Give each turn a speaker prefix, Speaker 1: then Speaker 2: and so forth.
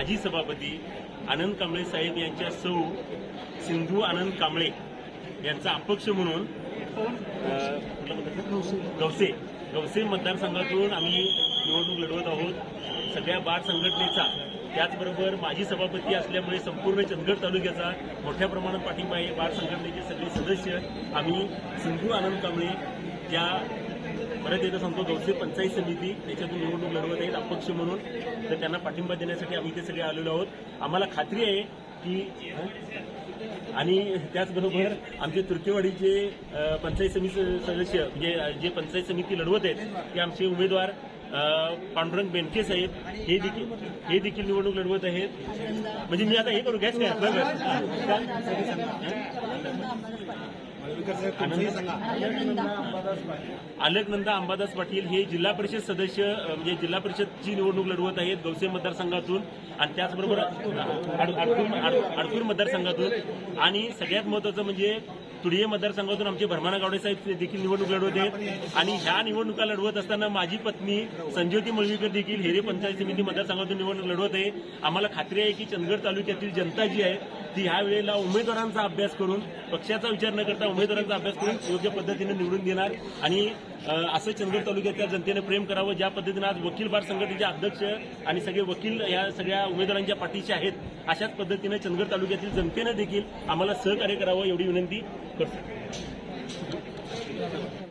Speaker 1: माजी सभापती आनंद कांबळे साहेब यांच्या सौ सिंधू आनंद कांबळे यांचा अपक्ष म्हणून गवसे मतदारसंघातून आम्ही निवडणूक लढवत आहोत। सगळ्या बार संघटनेचा त्याचबरोबर माजी सभापती असल्यामुळे संपूर्ण चंदगड तालुक्याचा मोठ्या प्रमाणात पाठिंबा आहे। बार संघटनेचे सगळे सदस्य आम्ही सिंधू आनंद कांबळे ज्या परत एकदा सांगतो गवसे पंचायत समिती त्याच्यातून निवडणूक लढवत आहेत अपक्ष म्हणून, तर त्यांना पाठिंबा देण्यासाठी आम्ही इथे सगळे आलेलो आहोत। आम्हाला खात्री आहे की आणि त्याचबरोबर आमचे तुर्केवाडीचे पंचायत समिती सदस्य म्हणजे जे पंचायत समिती लढवत आहेत ते आमचे उमेदवार पांडुरंग बेनके साहेब हे देखील निवडणूक लढवत आहेत। म्हणजे मी आता हे करू गॅस अलकनंदा अंबादास पाटील हे जिल्हा परिषद सदस्य म्हणजे जिल्हा परिषदची निवडणूक लढवत आहेत गवसे मतदारसंघातून आणि त्याचबरोबर आडतूर मतदारसंघातून आणि सगळ्यात महत्वाचं म्हणजे तुडिये मतदारसंघातून आमचे भरमाना गावडे साहेब देखील निवडणूक लढवत आहेत। आणि ह्या निवडणुका लढवत असताना माझी पत्नी संज्योती मळवीकर देखील हेरे पंचायत समिती मतदारसंघातून निवडणूक लढवत आहे। आम्हाला खात्री आहे की चंदगड तालुक्यातील जनता जी आहे ती ह्या वेळेला उमेदवारांचा अभ्यास करून पक्षाचा विचार न करता उमेदवारांचा अभ्यास करून योग्य पद्धतीने निवडून देणार आणि असं चंदगड तालुक्याच्या जनतेने प्रेम करावं ज्या पद्धतीने आज वकील बार संघटनेचे अध्यक्ष आणि सगळे वकील या सगळ्या उमेदवारांच्या पाठीशी आहेत अशाच पद्धतीने चंदगड तालुक्यातील जनतेने देखील आम्हाला सहकार्य करावं एवढी विनंती करतो।